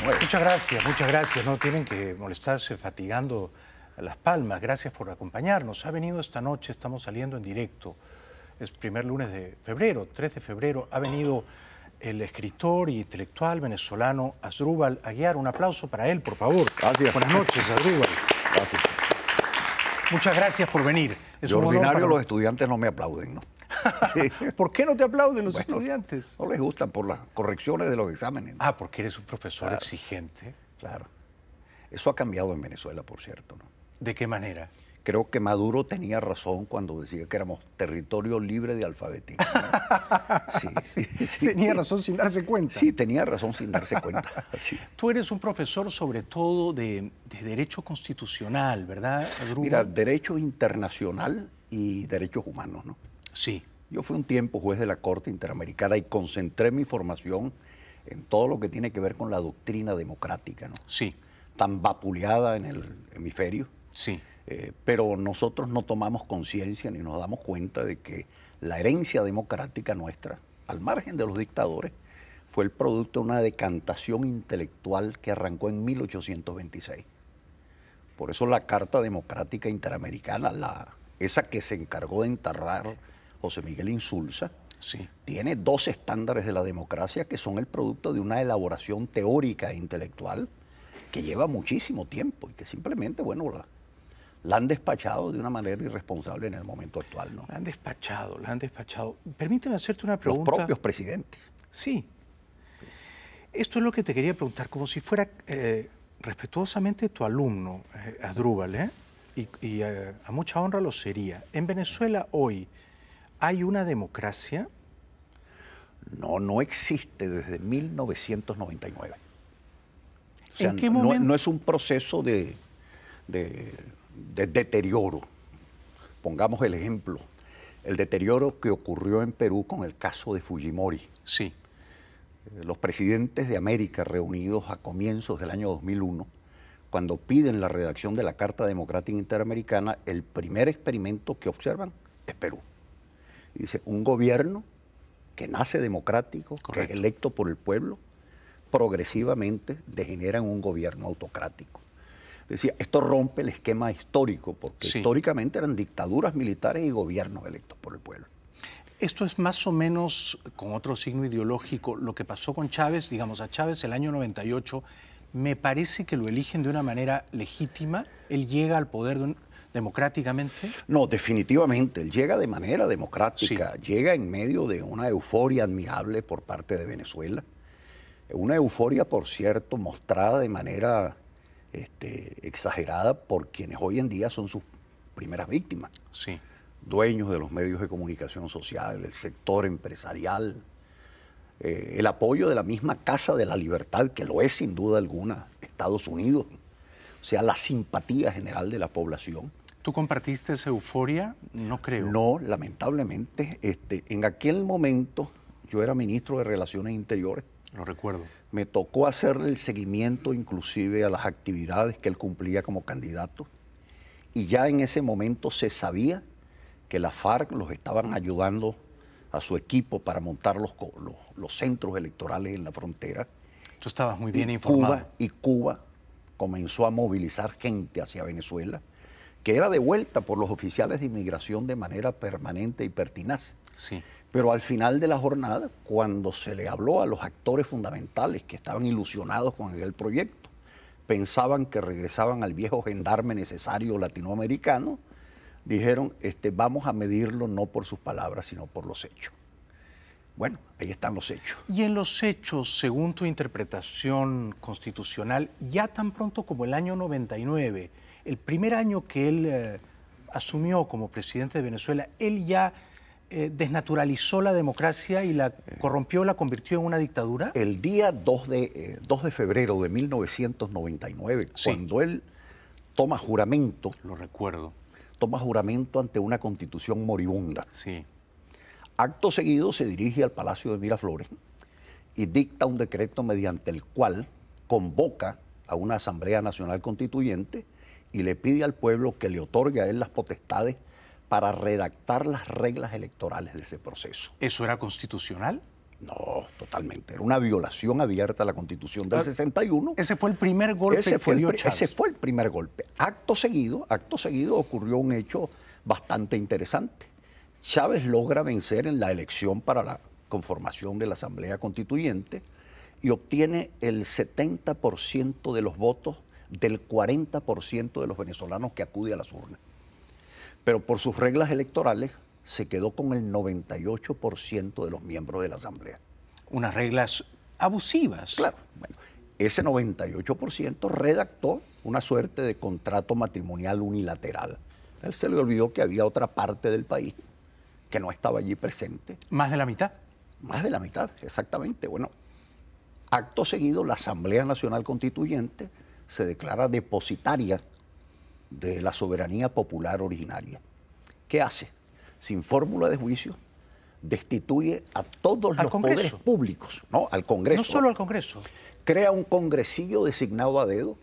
19. Muchas gracias. No tienen que molestarse fatigando a Las Palmas. Gracias por acompañarnos. Ha venido esta noche, estamos saliendo en directo. Es primer lunes de febrero, 3 de febrero. Ha venido el escritor y intelectual venezolano Asdrúbal Aguiar. Un aplauso para él, por favor. Gracias. Buenas noches, Asdrúbal. Gracias. Muchas gracias por venir. De ordinario los estudiantes no me aplauden, ¿no? Sí. ¿Por qué no te aplauden los estudiantes? No les gustan por las correcciones de los exámenes. Ah, porque eres un profesor exigente. Claro. Eso ha cambiado en Venezuela, por cierto, ¿no? ¿De qué manera? Creo que Maduro tenía razón cuando decía que éramos territorio libre de alfabetismo, ¿no? Sí. Tenía razón sin darse cuenta. Sí, tenía razón sin darse cuenta. Sí. Tú eres un profesor sobre todo de Derecho Constitucional, ¿verdad, Asdrúbal? Mira, Derecho Internacional y Derechos Humanos, ¿no? Sí. Yo fui un tiempo juez de la Corte Interamericana y concentré mi formación en todo lo que tiene que ver con la doctrina democrática, ¿no? Sí. Tan vapuleada en el hemisferio. Sí. Pero nosotros no tomamos conciencia ni nos damos cuenta de que la herencia democrática nuestra, al margen de los dictadores, fue el producto de una decantación intelectual que arrancó en 1826. Por eso la Carta Democrática Interamericana, esa que se encargó de enterrar José Miguel Insulza, sí, tiene 2 estándares de la democracia que son el producto de una elaboración teórica e intelectual que lleva muchísimo tiempo y que simplemente, bueno, la han despachado de una manera irresponsable en el momento actual, ¿no? La han despachado, la han despachado. Permíteme hacerte una pregunta. Los propios presidentes. Sí. Esto es lo que te quería preguntar, como si fuera respetuosamente tu alumno, Asdrúbal, ¿eh? Y a mucha honra lo sería. En Venezuela hoy, ¿hay una democracia? No, no existe desde 1999. O sea, ¿En qué momento? No es un proceso de deterioro. Pongamos el ejemplo, el deterioro que ocurrió en Perú con el caso de Fujimori. Sí. Los presidentes de América reunidos a comienzos del año 2001, cuando piden la redacción de la Carta Democrática Interamericana, el primer experimento que observan es Perú. Y dice, un gobierno que nace democrático, correcto, que es electo por el pueblo, progresivamente degenera en un gobierno autocrático. Decía, esto rompe el esquema histórico, porque sí, históricamente eran dictaduras militares y gobiernos electos por el pueblo. Esto es más o menos, con otro signo ideológico, lo que pasó con Chávez. Digamos, a Chávez el año 98, me parece que lo eligen de una manera legítima. Él llega al poder democráticamente. No, definitivamente, él llega de manera democrática, sí, llega en medio de una euforia admirable por parte de Venezuela. Una euforia, por cierto, mostrada de manera exagerada por quienes hoy en día son sus primeras víctimas. Sí. Dueños de los medios de comunicación social, el sector empresarial, el apoyo de la misma Casa de la Libertad, que lo es sin duda alguna, Estados Unidos, o sea, la simpatía general de la población. ¿Tú compartiste esa euforia? No creo. No, lamentablemente. En aquel momento yo era ministro de Relaciones Interiores. Lo recuerdo. Me tocó hacerle el seguimiento inclusive a las actividades que él cumplía como candidato. Y ya en ese momento se sabía que la FARC los estaban ayudando a su equipo para montar los centros electorales en la frontera. Tú estabas muy bien informado. Cuba comenzó a movilizar gente hacia Venezuela, que era devuelta por los oficiales de inmigración de manera permanente y pertinaz. Sí. Pero al final de la jornada, cuando se le habló a los actores fundamentales que estaban ilusionados con el proyecto, pensaban que regresaban al viejo gendarme necesario latinoamericano, dijeron, vamos a medirlo no por sus palabras, sino por los hechos. Bueno, ahí están los hechos. Y en los hechos, según tu interpretación constitucional, ya tan pronto como el año 99, el primer año que él asumió como presidente de Venezuela, él ya desnaturalizó la democracia y la corrompió, la convirtió en una dictadura. El día 2 de febrero de 1999, sí, cuando él toma juramento. Lo recuerdo. Toma juramento ante una constitución moribunda. Sí. Acto seguido se dirige al Palacio de Miraflores y dicta un decreto mediante el cual convoca a una Asamblea Nacional Constituyente y le pide al pueblo que le otorgue a él las potestades para redactar las reglas electorales de ese proceso. ¿Eso era constitucional? No, totalmente. Era una violación abierta a la Constitución del 61. Ese fue el primer golpe Ese fue el primer golpe. Acto seguido ocurrió un hecho bastante interesante. Chávez logra vencer en la elección para la conformación de la Asamblea Constituyente y obtiene el 70% de los votos del 40% de los venezolanos que acude a las urnas. Pero por sus reglas electorales se quedó con el 98% de los miembros de la Asamblea. Unas reglas abusivas. Claro. Bueno, ese 98% redactó una suerte de contrato matrimonial unilateral. A él se le olvidó que había otra parte del país que no estaba allí presente. ¿Más de la mitad? Más de la mitad, exactamente. Bueno, acto seguido, la Asamblea Nacional Constituyente se declara depositaria de la soberanía popular originaria. ¿Qué hace? Sin fórmula de juicio, destituye a todos los poderes públicos, no al Congreso. No solo al Congreso. Crea un congresillo designado a dedo,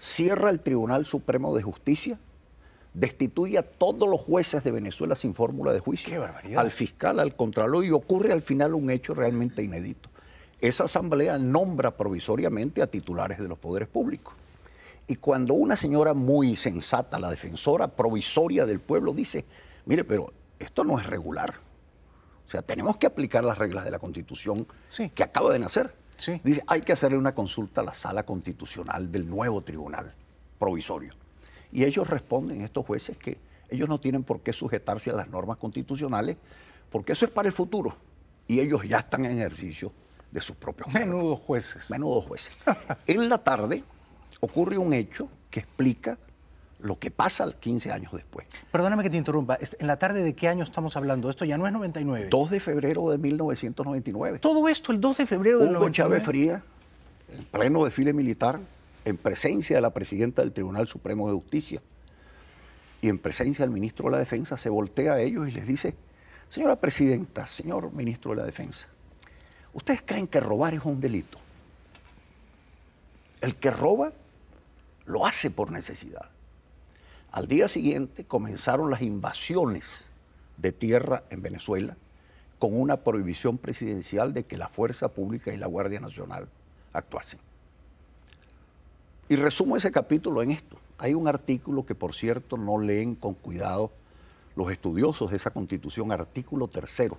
cierra el Tribunal Supremo de Justicia, destituye a todos los jueces de Venezuela sin fórmula de juicio. ¡Qué barbaridad! Al fiscal, al contralor, y ocurre al final un hecho realmente inédito. Esa asamblea nombra provisoriamente a titulares de los poderes públicos. Y cuando una señora muy sensata, la defensora provisoria del pueblo, dice, mire, pero esto no es regular. O sea, tenemos que aplicar las reglas de la Constitución que acaba de nacer. Sí. Dice, hay que hacerle una consulta a la sala constitucional del nuevo tribunal provisorio. Y ellos responden, estos jueces, que ellos no tienen por qué sujetarse a las normas constitucionales, porque eso es para el futuro. Y ellos ya están en ejercicio de sus propios cargos. Menudos jueces. Menudos jueces. En la tarde ocurre un hecho que explica lo que pasa 15 años después. Perdóname que te interrumpa. ¿En la tarde de qué año estamos hablando? Esto ya no es 99. 2 de febrero de 1999. Todo esto el 2 de febrero del 99. Hugo Chávez Frías, en pleno desfile militar, en presencia de la presidenta del Tribunal Supremo de Justicia y en presencia del ministro de la Defensa, se voltea a ellos y les dice, señora presidenta, señor ministro de la Defensa, ¿ustedes creen que robar es un delito? El que roba lo hace por necesidad. Al día siguiente comenzaron las invasiones de tierra en Venezuela con una prohibición presidencial de que la Fuerza Pública y la Guardia Nacional actuasen. Y resumo ese capítulo en esto. Hay un artículo que, por cierto, no leen con cuidado los estudiosos de esa Constitución, artículo 3.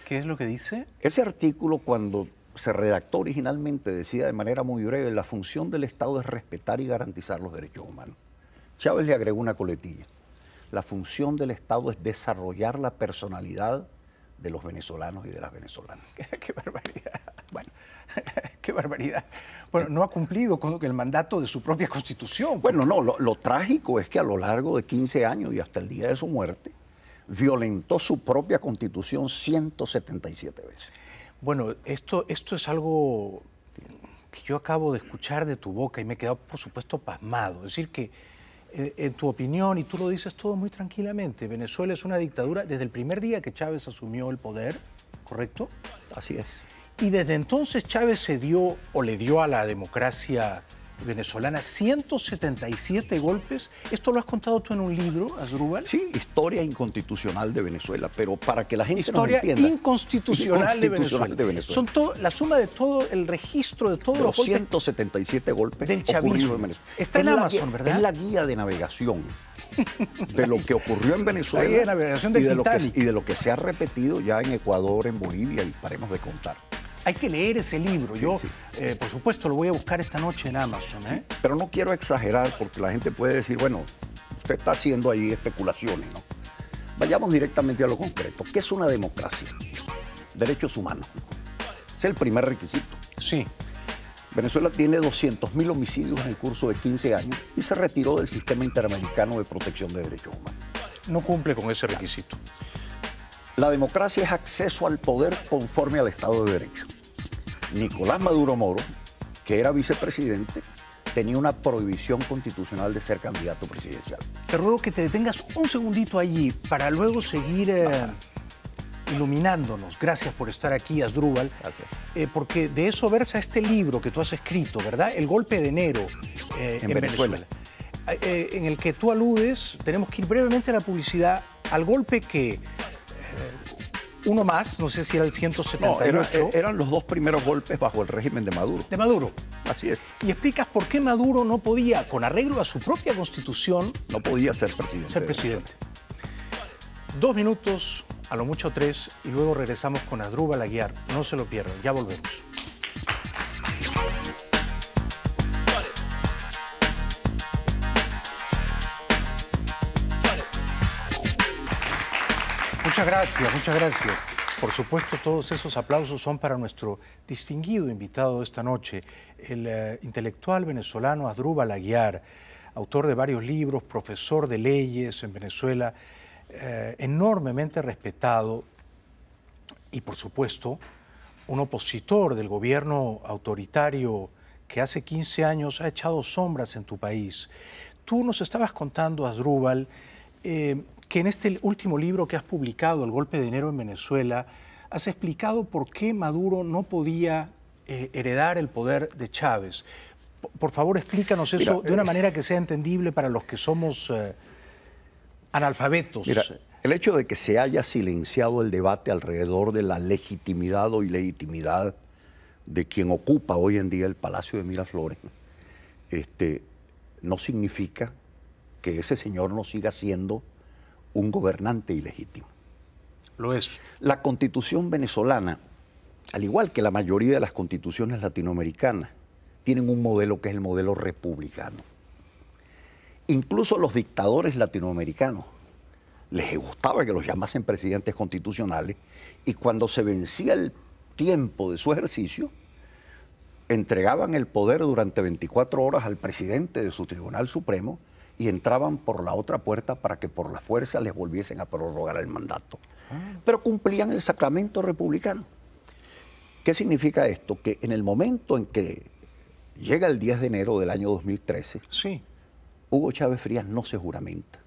¿Qué es lo que dice? Ese artículo, cuando se redactó originalmente, decía de manera muy breve, la función del Estado es respetar y garantizar los derechos humanos. Chávez le agregó una coletilla. La función del Estado es desarrollar la personalidad de los venezolanos y de las venezolanas. ¡Qué barbaridad! Bueno. ¡Qué barbaridad! Bueno, no ha cumplido con el mandato de su propia Constitución. Bueno, no, lo trágico es que a lo largo de 15 años y hasta el día de su muerte, violentó su propia Constitución 177 veces. Bueno, esto es algo que yo acabo de escuchar de tu boca y me he quedado, por supuesto, pasmado. Es decir, que en tu opinión, y tú lo dices todo muy tranquilamente, Venezuela es una dictadura desde el primer día que Chávez asumió el poder, ¿correcto? Así es. Y desde entonces Chávez le dio a la democracia venezolana 177 golpes. ¿Esto lo has contado tú en un libro, Asdrúbal? Sí, Historia Inconstitucional de Venezuela, pero para que la gente Historia nos entienda. Inconstitucional de Venezuela. Son la suma de todo el registro de todos los 177 golpes del chavismo en Venezuela. Está en Amazon, ¿verdad? Es la guía de navegación de lo que ocurrió en Venezuela. La guía de navegación del Titanic. Y de lo que se ha repetido ya en Ecuador, en Bolivia, y paremos de contar. Hay que leer ese libro. Yo, por supuesto, lo voy a buscar esta noche en Amazon. Sí, pero no quiero exagerar porque la gente puede decir, bueno, usted está haciendo ahí especulaciones, ¿no? Vayamos directamente a lo concreto. ¿Qué es una democracia? Derechos humanos. Es el primer requisito. Sí. Venezuela tiene 200.000 homicidios en el curso de 15 años y se retiró del sistema interamericano de protección de derechos humanos. No cumple con ese requisito. La democracia es acceso al poder conforme al Estado de Derecho. Nicolás Maduro Moro, que era vicepresidente, tenía una prohibición constitucional de ser candidato presidencial. Te ruego que te detengas un segundito allí para luego seguir iluminándonos. Gracias por estar aquí, Asdrúbal. Gracias. Porque de eso versa este libro que tú has escrito, ¿verdad? El golpe de enero en Venezuela. En el que tú aludes, tenemos que ir brevemente a la publicidad, al golpe que uno más, no sé si era el No, 178. eran los dos primeros golpes bajo el régimen de Maduro. De Maduro. Así es. Y explicas por qué Maduro no podía, con arreglo a su propia constitución, No podía ser presidente. ser presidente. 2 minutos, a lo mucho 3, y luego regresamos con Asdrúbal Aguiar. No se lo pierdan, ya volvemos. Muchas gracias, muchas gracias. Por supuesto, todos esos aplausos son para nuestro distinguido invitado de esta noche, el intelectual venezolano Asdrúbal Aguiar, autor de varios libros, profesor de leyes en Venezuela, enormemente respetado y, por supuesto, un opositor del gobierno autoritario que hace 15 años ha echado sombras en tu país. Tú nos estabas contando, Asdrúbal, que en este último libro que has publicado, El golpe de enero en Venezuela, has explicado por qué Maduro no podía heredar el poder de Chávez. Por favor, explícanos eso de una manera que sea entendible para los que somos analfabetos. Mira, el hecho de que se haya silenciado el debate alrededor de la legitimidad o ilegitimidad de quien ocupa hoy en día el Palacio de Miraflores, no significa que ese señor no siga siendo un gobernante ilegítimo. Lo es. La Constitución venezolana, al igual que la mayoría de las constituciones latinoamericanas, tienen un modelo que es el modelo republicano. Incluso los dictadores latinoamericanos les gustaba que los llamasen presidentes constitucionales, y cuando se vencía el tiempo de su ejercicio, entregaban el poder durante 24 horas al presidente de su Tribunal Supremo y entraban por la otra puerta para que por la fuerza les volviesen a prorrogar el mandato. Pero cumplían el sacramento republicano. ¿Qué significa esto? Que en el momento en que llega el 10 de enero del año 2013, sí, Hugo Chávez Frías no se juramenta.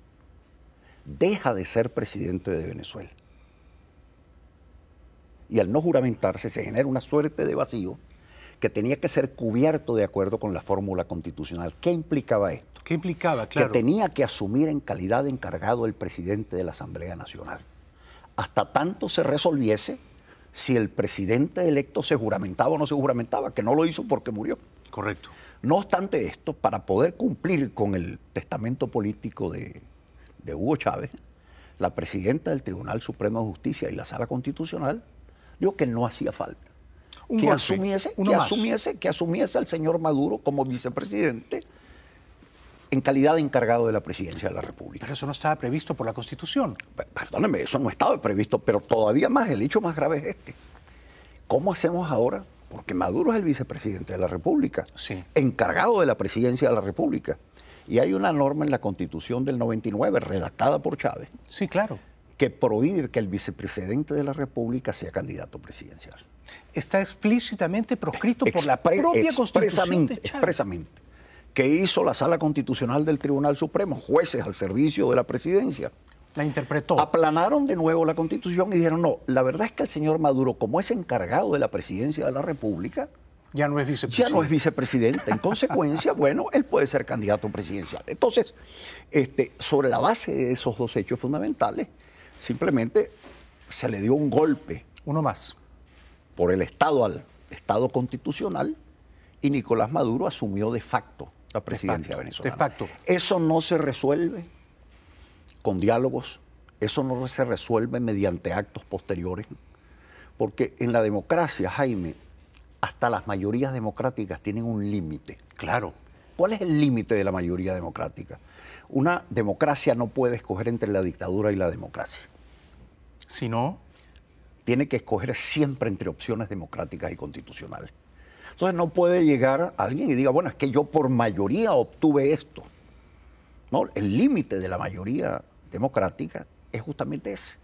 Deja de ser presidente de Venezuela. Y al no juramentarse se genera una suerte de vacío que tenía que ser cubierto de acuerdo con la fórmula constitucional. ¿Qué implicaba esto? ¿Qué implicaba? Claro. Que tenía que asumir en calidad de encargado el presidente de la Asamblea Nacional. Hasta tanto se resolviese si el presidente electo se juramentaba o no se juramentaba, que no lo hizo porque murió. Correcto. No obstante esto, para poder cumplir con el testamento político de Hugo Chávez, la presidenta del Tribunal Supremo de Justicia y la Sala Constitucional dijo que no hacía falta. Que asumiese al señor Maduro como vicepresidente en calidad de encargado de la presidencia de la República. Pero eso no estaba previsto por la Constitución. Perdóneme, eso no estaba previsto, pero todavía más, el hecho más grave es este. ¿Cómo hacemos ahora? Porque Maduro es el vicepresidente de la República, sí, encargado de la presidencia de la República. Y hay una norma en la Constitución del 99, redactada por Chávez, sí, claro, que prohíbe que el vicepresidente de la República sea candidato presidencial. Está explícitamente proscrito por la propia Constitución de Chávez. Expresamente. ¿Qué hizo la Sala Constitucional del Tribunal Supremo? Jueces al servicio de la presidencia. La interpretó. Aplanaron de nuevo la Constitución y dijeron, no, la verdad es que el señor Maduro, como es encargado de la presidencia de la República, ya no es vicepresidente. Ya no es vicepresidente. En consecuencia, bueno, él puede ser candidato presidencial. Entonces, sobre la base de esos dos hechos fundamentales, simplemente se le dio un golpe. Uno más. Por el Estado al Estado constitucional, y Nicolás Maduro asumió de facto la presidencia venezolana. De facto. Eso no se resuelve con diálogos, eso no se resuelve mediante actos posteriores, porque en la democracia, Jaime, hasta las mayorías democráticas tienen un límite. Claro. ¿Cuál es el límite de la mayoría democrática? Una democracia no puede escoger entre la dictadura y la democracia. Si no, tiene que escoger siempre entre opciones democráticas y constitucionales. Entonces no puede llegar alguien y diga, bueno, es que yo por mayoría obtuve esto. No, el límite de la mayoría democrática es justamente ese.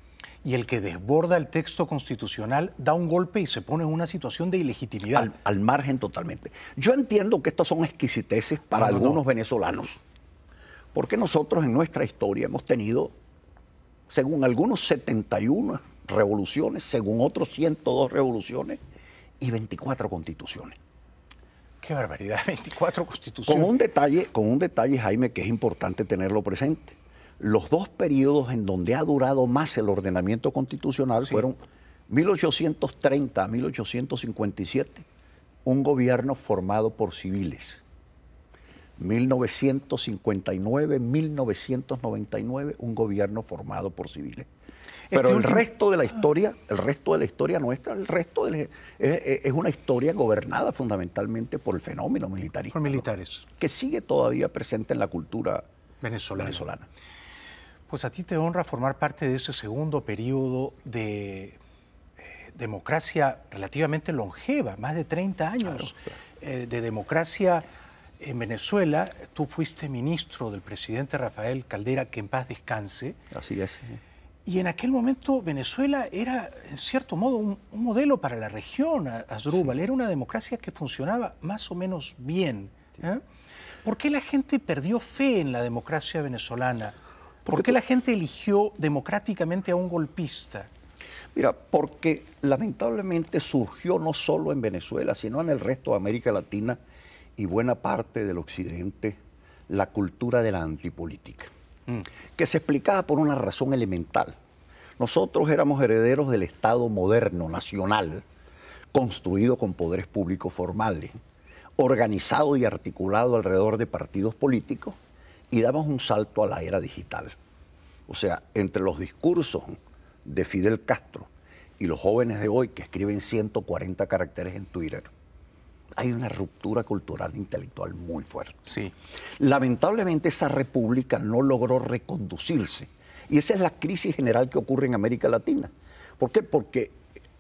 Y el que desborda el texto constitucional da un golpe y se pone en una situación de ilegitimidad. Al margen totalmente. Yo entiendo que estas son exquisiteces para algunos venezolanos, porque nosotros en nuestra historia hemos tenido, según algunos, 71 revoluciones, según otros 102 revoluciones y 24 constituciones. ¡Qué barbaridad! 24 constituciones. Con un detalle, Jaime, que es importante tenerlo presente. Los dos periodos en donde ha durado más el ordenamiento constitucional fueron 1830 a 1857, un gobierno formado por civiles. 1959, 1999, un gobierno formado por civiles. Pero el resto de la historia, nuestra, es una historia gobernada fundamentalmente por el fenómeno militarista. Por militares. Que sigue todavía presente en la cultura venezolana. Pues a ti te honra formar parte de ese segundo periodo de democracia relativamente longeva, más de 30 años de democracia en Venezuela. Tú fuiste ministro del presidente Rafael Caldera, que en paz descanse. Así es. Y en aquel momento Venezuela era, en cierto modo, un modelo para la región, Asdrúbal. Sí. Era una democracia que funcionaba más o menos bien. Sí. ¿Por qué la gente perdió fe en la democracia venezolana? ¿Por qué la gente eligió democráticamente a un golpista? Mira, porque lamentablemente surgió no solo en Venezuela, sino en el resto de América Latina y buena parte del occidente, la cultura de la antipolítica, que se explicaba por una razón elemental. Nosotros éramos herederos del Estado moderno, nacional, construido con poderes públicos formales, organizado y articulado alrededor de partidos políticos, y damos un salto a la era digital. O sea, entre los discursos de Fidel Castro y los jóvenes de hoy que escriben 140 caracteres en Twitter, hay una ruptura cultural e intelectual muy fuerte. Sí. Lamentablemente esa república no logró reconducirse. Y esa es la crisis general que ocurre en América Latina. ¿Por qué? Porque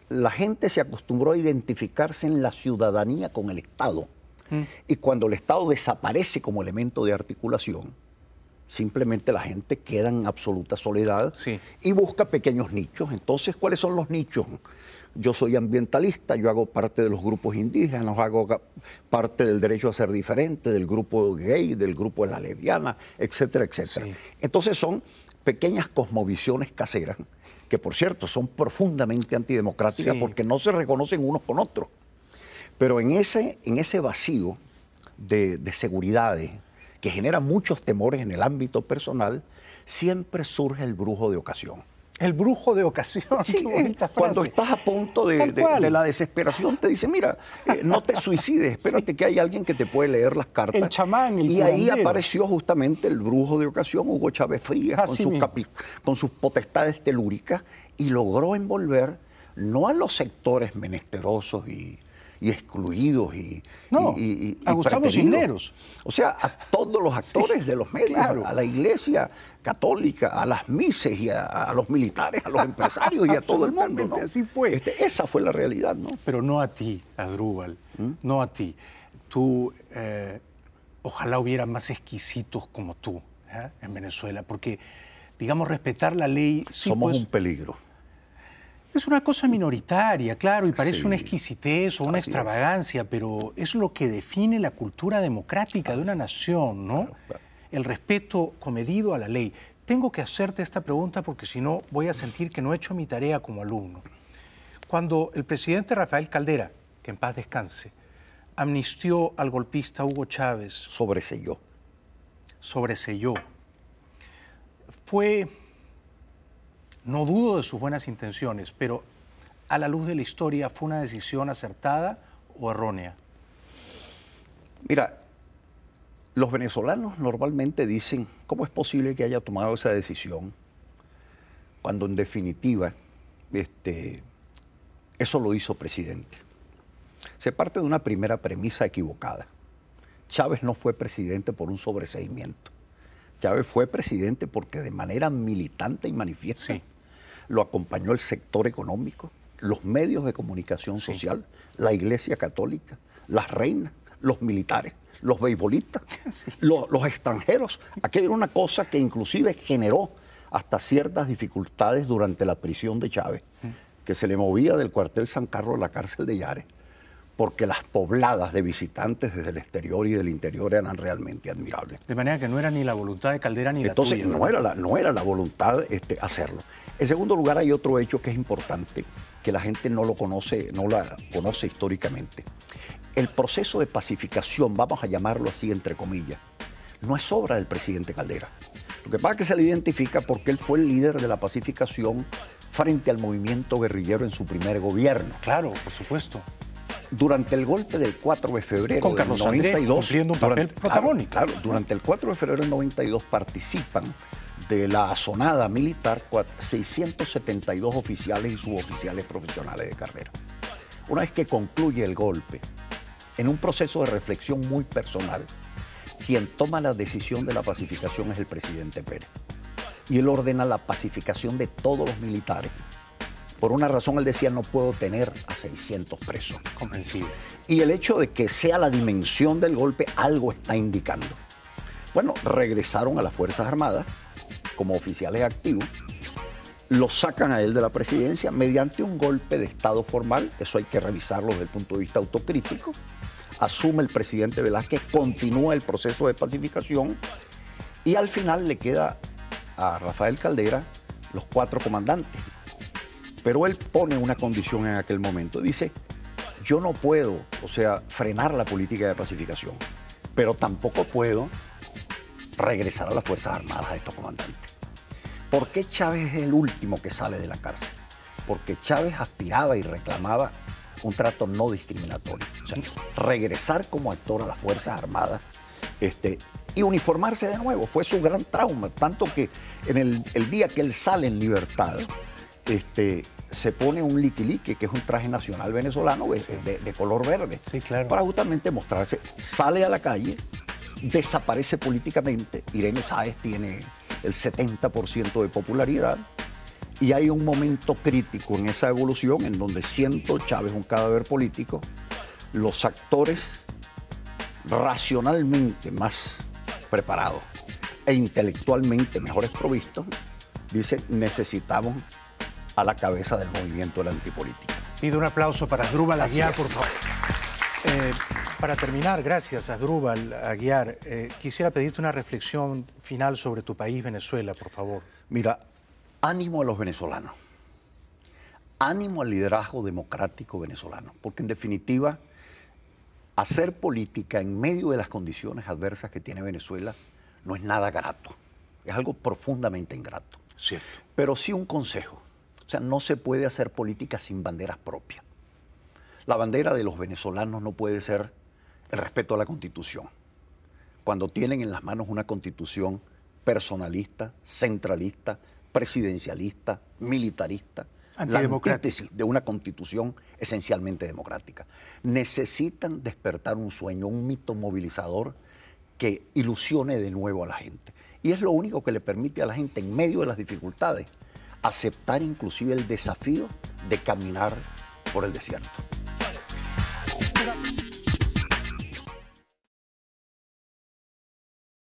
la gente se acostumbró a identificarse en la ciudadanía con el Estado. Y cuando el Estado desaparece como elemento de articulación, simplemente la gente queda en absoluta soledad y busca pequeños nichos. Entonces, ¿cuáles son los nichos? Yo soy ambientalista, yo hago parte de los grupos indígenas, hago parte del derecho a ser diferente, del grupo gay, del grupo de la lesbiana, etcétera, etcétera. Sí. Entonces son pequeñas cosmovisiones caseras, que por cierto son profundamente antidemocráticas porque no se reconocen unos con otros. Pero en ese vacío de seguridades que genera muchos temores en el ámbito personal, siempre surge el brujo de ocasión. El brujo de ocasión. Sí, cuando estás a punto de la desesperación, te dice, mira, no te suicides, espérate que hay alguien que te puede leer las cartas. El chamán, el Y ahí apareció justamente el brujo de ocasión, Hugo Chávez Frías, con sus potestades telúricas, y logró envolver no a los sectores menesterosos y excluidos y a Gustavo Cisneros. O sea, a todos los actores de los medios, a la Iglesia católica, a las mises y a los militares, a los empresarios y a todo el mundo, ¿no? Así fue. Esa fue la realidad, ¿no? Pero no a ti, Asdrúbal, no a ti. Tú, ojalá hubiera más exquisitos como tú en Venezuela, porque, digamos, respetar la ley... Somos un peligro. Es una cosa minoritaria, claro, y parece una exquisitez o una extravagancia, pero es lo que define la cultura democrática de una nación, ¿no? Claro. El respeto comedido a la ley. Tengo que hacerte esta pregunta porque si no voy a sentir que no he hecho mi tarea como alumno. Cuando el presidente Rafael Caldera, que en paz descanse, amnistió al golpista Hugo Chávez... Sobreseyó. Fue... No dudo de sus buenas intenciones, pero a la luz de la historia, ¿fue una decisión acertada o errónea? Mira, los venezolanos normalmente dicen, ¿cómo es posible que haya tomado esa decisión? Cuando en definitiva, eso lo hizo presidente. Se parte de una primera premisa equivocada. Chávez no fue presidente por un sobreseimiento. Chávez fue presidente porque de manera militante y manifiesta lo acompañó el sector económico, los medios de comunicación social, la Iglesia Católica, las reinas, los militares, los beisbolistas, los extranjeros. Aquello era una cosa que inclusive generó hasta ciertas dificultades durante la prisión de Chávez, que se le movía del cuartel San Carlos a la cárcel de Yare, porque las pobladas de visitantes desde el exterior y del interior eran realmente admirables. De manera que no era ni la voluntad de Caldera ni la tuya. Entonces no era la voluntad hacerlo. En segundo lugar, hay otro hecho que es importante, que la gente no la conoce históricamente. El proceso de pacificación, vamos a llamarlo así entre comillas, no es obra del presidente Caldera. Lo que pasa es que se le identifica porque él fue el líder de la pacificación frente al movimiento guerrillero en su primer gobierno. Claro, por supuesto. Durante el golpe del 4 de febrero Con Carlos del 92, Andrés cumpliendo un papel protagónico. Claro, durante el 4 de febrero del 92 participan de la asonada militar 672 oficiales y suboficiales profesionales de carrera. Una vez que concluye el golpe, en un proceso de reflexión muy personal, quien toma la decisión de la pacificación es el presidente Pérez. Y él ordena la pacificación de todos los militares. Por una razón, él decía, no puedo tener a 600 presos. Comprensible. Y el hecho de que sea la dimensión del golpe, algo está indicando. Bueno, regresaron a las Fuerzas Armadas como oficiales activos, lo sacan a él de la presidencia mediante un golpe de Estado formal, eso hay que revisarlo desde el punto de vista autocrítico, asume el presidente Velázquez, continúa el proceso de pacificación y al final le queda a Rafael Caldera los 4 comandantes. Pero él pone una condición en aquel momento, dice, yo no puedo, frenar la política de pacificación, pero tampoco puedo regresar a las Fuerzas Armadas a estos comandantes. ¿Por qué Chávez es el último que sale de la cárcel? Porque Chávez aspiraba y reclamaba un trato no discriminatorio. O sea, regresar como actor a las Fuerzas Armadas y uniformarse de nuevo. Fue su gran trauma. Tanto que en el día que él sale en libertad, se pone un liquilique, que es un traje nacional venezolano de color verde. Sí, claro. Para justamente mostrarse. Sale a la calle, desaparece políticamente. Irene Sáez tiene el 70% de popularidad y hay un momento crítico en esa evolución en donde, siendo Chávez un cadáver político, los actores racionalmente más preparados e intelectualmente mejores provistos dicen, necesitamos a la cabeza del movimiento de la antipolítica. Pido un aplauso para Asdrúbal Aguiar, por favor. Para terminar, gracias, Asdrúbal Aguiar, quisiera pedirte una reflexión final sobre tu país, Venezuela, por favor. Mira, ánimo a los venezolanos, ánimo al liderazgo democrático venezolano, porque en definitiva, hacer política en medio de las condiciones adversas que tiene Venezuela no es nada grato, es algo profundamente ingrato. Cierto. Pero sí un consejo, no se puede hacer política sin banderas propias. La bandera de los venezolanos no puede ser el respeto a la Constitución. Cuando tienen en las manos una Constitución personalista, centralista, presidencialista, militarista, la antítesis de una Constitución esencialmente democrática. Necesitan despertar un sueño, un mito movilizador que ilusione de nuevo a la gente. Y es lo único que le permite a la gente, en medio de las dificultades, aceptar inclusive el desafío de caminar por el desierto.